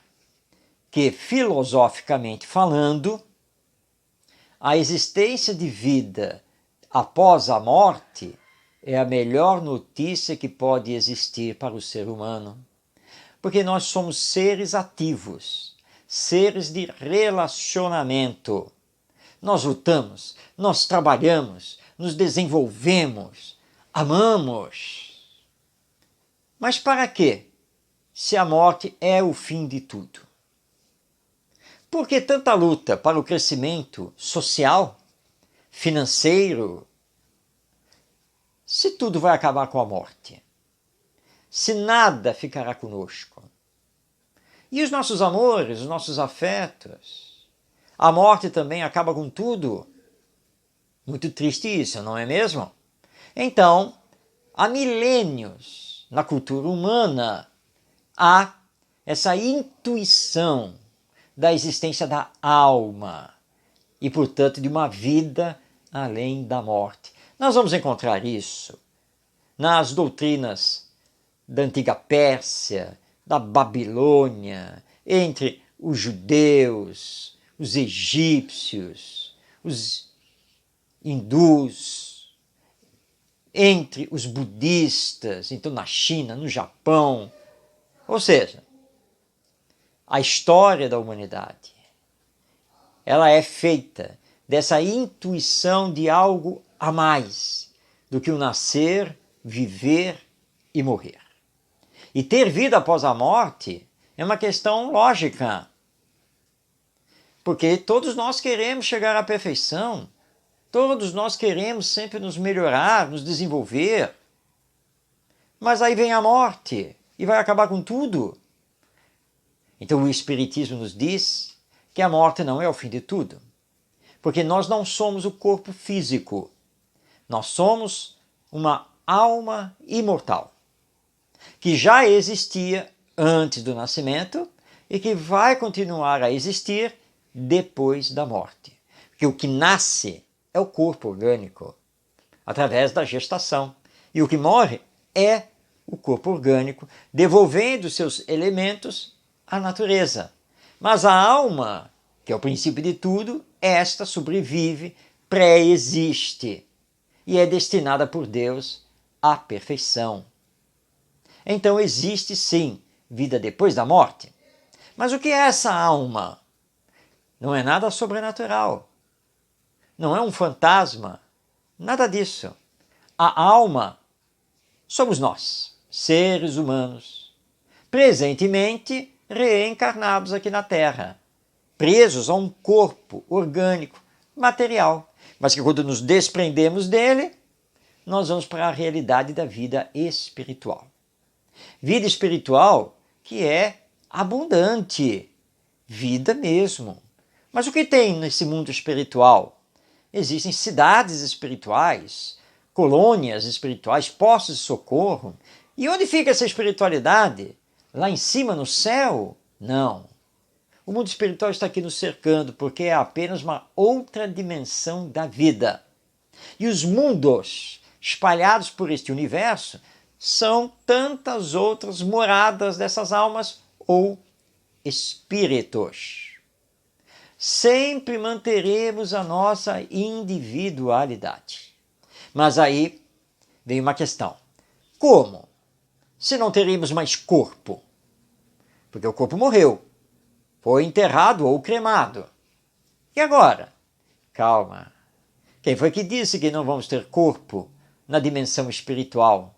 que, filosoficamente falando, a existência de vida após a morte é a melhor notícia que pode existir para o ser humano, porque nós somos seres ativos, seres de relacionamento. Nós lutamos, nós trabalhamos, nos desenvolvemos, amamos. Mas para quê? Se a morte é o fim de tudo. Por que tanta luta para o crescimento social, financeiro, se tudo vai acabar com a morte? Se nada ficará conosco? E os nossos amores, os nossos afetos? A morte também acaba com tudo? Muito triste isso, não é mesmo? Então, há milênios na cultura humana, há essa intuição da existência da alma e, portanto, de uma vida além da morte. Nós vamos encontrar isso nas doutrinas da antiga Pérsia, da Babilônia, entre os judeus, os egípcios, os hindus, entre os budistas, então na China, no Japão. Ou seja, a história da humanidade, ela é feita dessa intuição de algo a mais do que o nascer, viver e morrer. E ter vida após a morte é uma questão lógica, porque todos nós queremos chegar à perfeição, todos nós queremos sempre nos melhorar, nos desenvolver, mas aí vem a morte e vai acabar com tudo. Então o Espiritismo nos diz que a morte não é o fim de tudo, porque nós não somos o corpo físico, nós somos uma alma imortal, que já existia antes do nascimento e que vai continuar a existir depois da morte. Porque o que nasce é o corpo orgânico, através da gestação, e o que morre é o corpo orgânico, devolvendo seus elementos à natureza. Mas a alma, que é o princípio de tudo, esta sobrevive, pré-existe e é destinada por Deus à perfeição. Então existe sim vida depois da morte. Mas o que é essa alma? Não é nada sobrenatural. Não é um fantasma. Nada disso. A alma somos nós, seres humanos, presentemente reencarnados aqui na Terra, presos a um corpo orgânico, material, mas que quando nos desprendemos dele, nós vamos para a realidade da vida espiritual. Vida espiritual que é abundante, vida mesmo. Mas o que tem nesse mundo espiritual? Existem cidades espirituais, colônias espirituais, postos de socorro. E onde fica essa espiritualidade? Lá em cima no céu? Não. O mundo espiritual está aqui nos cercando porque é apenas uma outra dimensão da vida. E os mundos espalhados por este universo são tantas outras moradas dessas almas ou espíritos. Sempre manteremos a nossa individualidade. Mas aí vem uma questão. Como? Se não teríamos mais corpo? Porque o corpo morreu, foi enterrado ou cremado. E agora? Calma. Quem foi que disse que não vamos ter corpo na dimensão espiritual?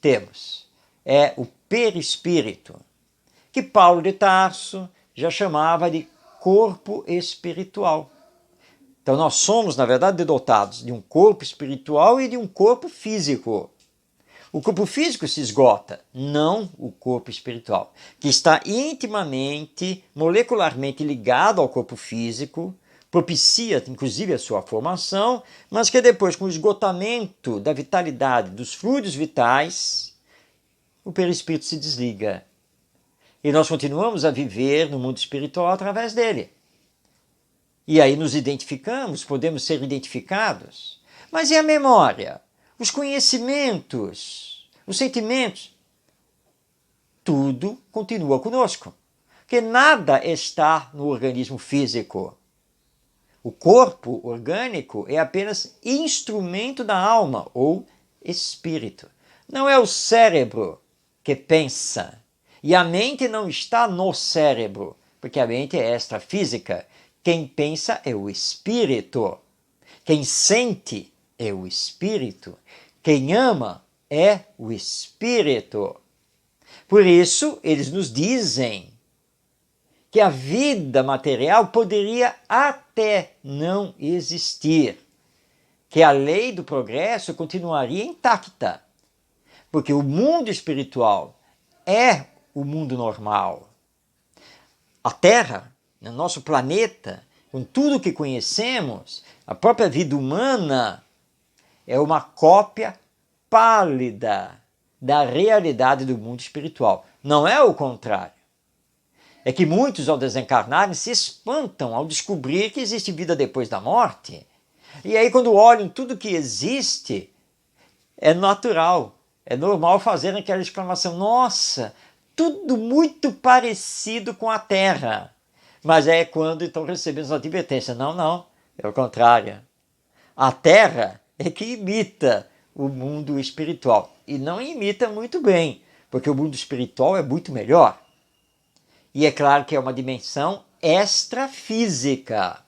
Temos. É o perispírito, que Paulo de Tarso já chamava de corpo espiritual. Então nós somos, na verdade, dotados de um corpo espiritual e de um corpo físico. O corpo físico se esgota, não o corpo espiritual, que está intimamente, molecularmente ligado ao corpo físico, propicia inclusive a sua formação, mas que depois, com o esgotamento da vitalidade dos fluidos vitais, o perispírito se desliga. E nós continuamos a viver no mundo espiritual através dele. E aí nos identificamos, podemos ser identificados. Mas e a memória? Os conhecimentos, os sentimentos? Tudo continua conosco. Porque nada está no organismo físico. O corpo orgânico é apenas instrumento da alma ou espírito. Não é o cérebro que pensa. E a mente não está no cérebro, porque a mente é extrafísica. Quem pensa é o espírito. Quem sente é o espírito. Quem ama é o espírito. Por isso, eles nos dizem que a vida material poderia até não existir, que a lei do progresso continuaria intacta, porque o mundo espiritual é o mundo normal. A Terra, o nosso planeta, com tudo que conhecemos, a própria vida humana é uma cópia pálida da realidade do mundo espiritual. Não é o contrário. É que muitos, ao desencarnarem, se espantam ao descobrir que existe vida depois da morte. E aí, quando olham tudo que existe, é natural, é normal fazerem aquela exclamação: nossa, tudo muito parecido com a Terra. Mas é quando estão recebendo essa advertência. Não, não, é o contrário. A Terra é que imita o mundo espiritual. E não imita muito bem, porque o mundo espiritual é muito melhor. E é claro que é uma dimensão extrafísica,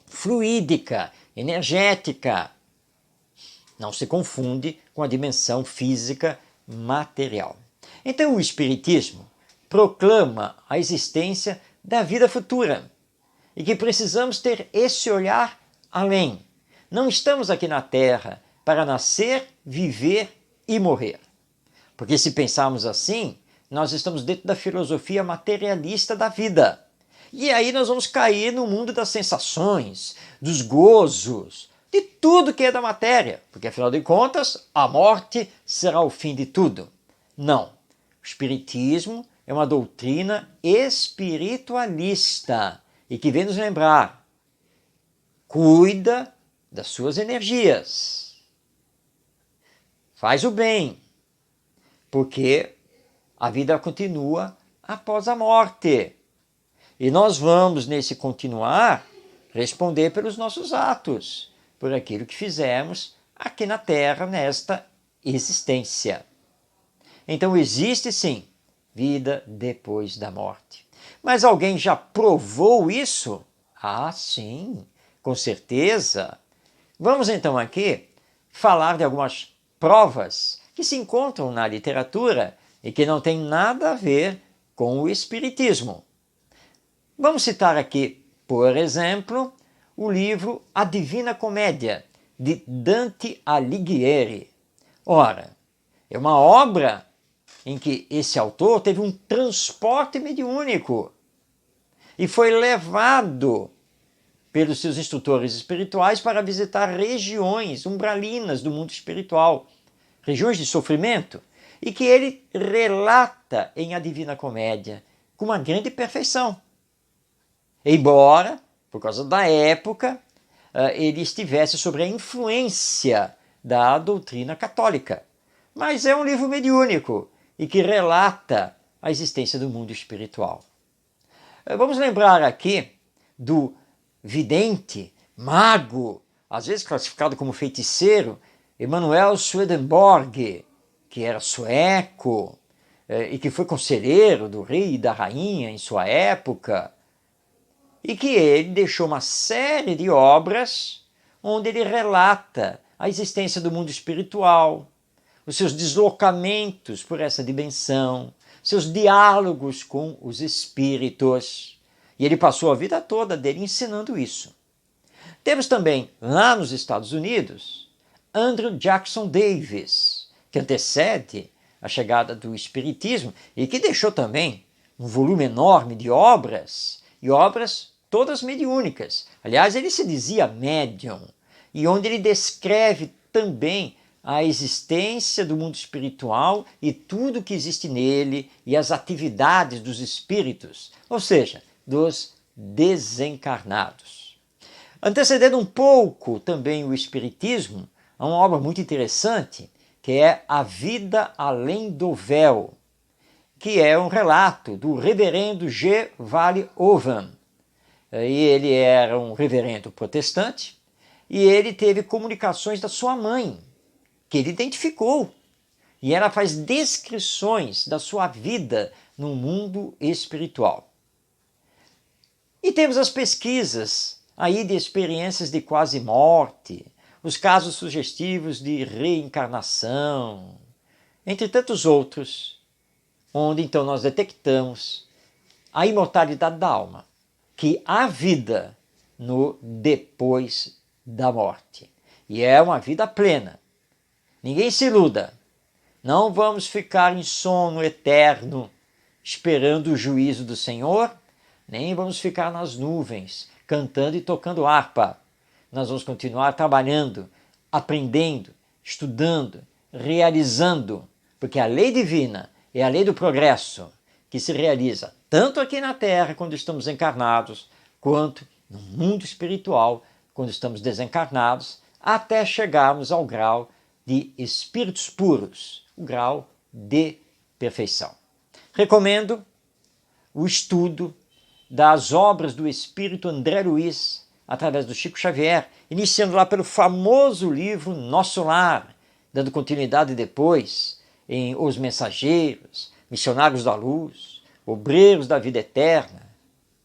fluídica, energética. Não se confunde com a dimensão física material. Então o Espiritismo proclama a existência da vida futura e que precisamos ter esse olhar além. Não estamos aqui na Terra para nascer, viver e morrer. Porque se pensarmos assim, nós estamos dentro da filosofia materialista da vida. E aí nós vamos cair no mundo das sensações, dos gozos, de tudo que é da matéria. Porque afinal de contas, a morte será o fim de tudo. Não. O Espiritismo é uma doutrina espiritualista e que vem nos lembrar: cuida das suas energias. Faz o bem, porque a vida continua após a morte. E nós vamos, nesse continuar, responder pelos nossos atos, por aquilo que fizemos aqui na Terra, nesta existência. Então existe sim vida depois da morte. Mas alguém já provou isso? Ah, sim, com certeza. Vamos então aqui falar de algumas provas que se encontram na literatura e que não tem nada a ver com o Espiritismo. Vamos citar aqui, por exemplo, o livro A Divina Comédia, de Dante Alighieri. Ora, é uma obra em que esse autor teve um transporte mediúnico e foi levado pelos seus instrutores espirituais para visitar regiões umbralinas do mundo espiritual, regiões de sofrimento, e que ele relata em A Divina Comédia com uma grande perfeição. Embora, por causa da época, ele estivesse sob a influência da doutrina católica. Mas é um livro mediúnico e que relata a existência do mundo espiritual. Vamos lembrar aqui do vidente, mago, às vezes classificado como feiticeiro, Emanuel Swedenborg, que era sueco e que foi conselheiro do rei e da rainha em sua época, e que ele deixou uma série de obras onde ele relata a existência do mundo espiritual, os seus deslocamentos por essa dimensão, seus diálogos com os espíritos. E ele passou a vida toda dele ensinando isso. Temos também, lá nos Estados Unidos, Andrew Jackson Davis, que antecede a chegada do Espiritismo e que deixou também um volume enorme de obras, e obras todas mediúnicas. Aliás, ele se dizia médium, e onde ele descreve também a existência do mundo espiritual e tudo que existe nele e as atividades dos espíritos, ou seja, dos desencarnados. Antecedendo um pouco também o Espiritismo, há uma obra muito interessante que é A Vida Além do Véu, que é um relato do reverendo G. Vale Owen. E ele era um reverendo protestante e ele teve comunicações da sua mãe, que ele identificou. E ela faz descrições da sua vida no mundo espiritual. E temos as pesquisas aí de experiências de quase morte, os casos sugestivos de reencarnação, entre tantos outros, onde então nós detectamos a imortalidade da alma, que há vida no depois da morte. E é uma vida plena. Ninguém se iluda. Não vamos ficar em sono eterno, esperando o juízo do Senhor, nem vamos ficar nas nuvens, cantando e tocando harpa. Nós vamos continuar trabalhando, aprendendo, estudando, realizando, porque a lei divina é a lei do progresso, que se realiza tanto aqui na Terra, quando estamos encarnados, quanto no mundo espiritual, quando estamos desencarnados, até chegarmos ao grau de espíritos puros, o grau de perfeição. Recomendo o estudo das obras do espírito André Luiz, através do Chico Xavier, iniciando lá pelo famoso livro Nosso Lar, dando continuidade depois em Os Mensageiros, Missionários da Luz, Obreiros da Vida Eterna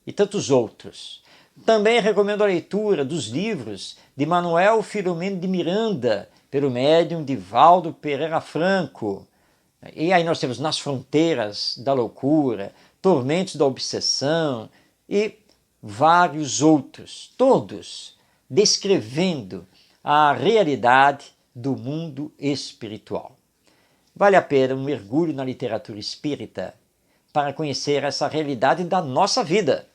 e tantos outros. Também recomendo a leitura dos livros de Manuel Filomeno de Miranda, pelo médium Divaldo Pereira Franco. E aí nós temos Nas Fronteiras da Loucura, Tormentos da Obsessão e vários outros, todos descrevendo a realidade do mundo espiritual. Vale a pena um mergulho na literatura espírita para conhecer essa realidade da nossa vida,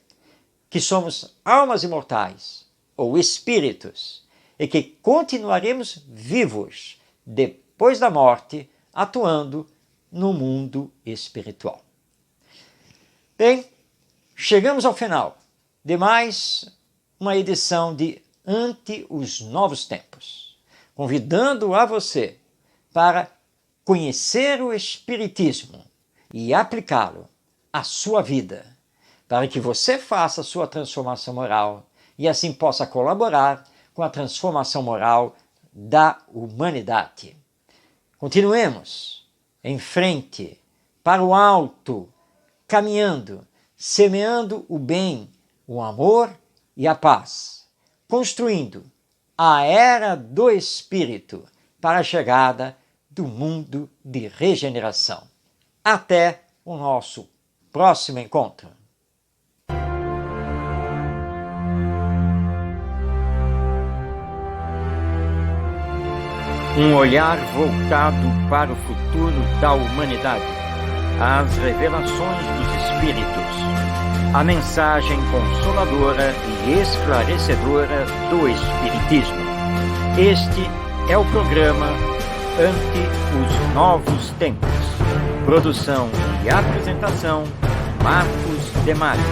que somos almas imortais ou espíritos e que continuaremos vivos depois da morte, atuando no mundo espiritual. Bem, chegamos ao final de mais uma edição de Ante os Novos Tempos, convidando a você para conhecer o Espiritismo e aplicá-lo à sua vida, para que você faça a sua transformação moral e assim possa colaborar com a transformação moral da humanidade. Continuemos em frente, para o alto, caminhando, semeando o bem, o amor e a paz, construindo a era do Espírito para a chegada do mundo de regeneração. Até o nosso próximo encontro. Um olhar voltado para o futuro da humanidade, as revelações dos Espíritos, a mensagem consoladora e esclarecedora do Espiritismo. Este é o programa Ante os Novos Tempos. Produção e apresentação, Marcos outros temáticos.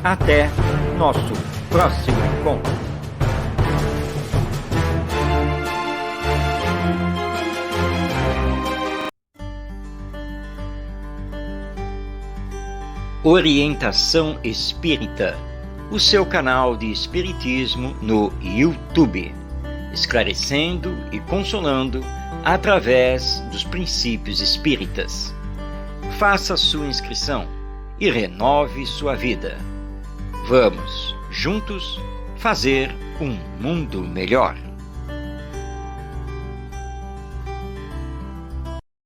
Até nosso próximo encontro. Orientação Espírita, o seu canal de espiritismo no YouTube, esclarecendo e consolando através dos princípios espíritas. Faça sua inscrição e renove sua vida. Vamos, juntos, fazer um mundo melhor.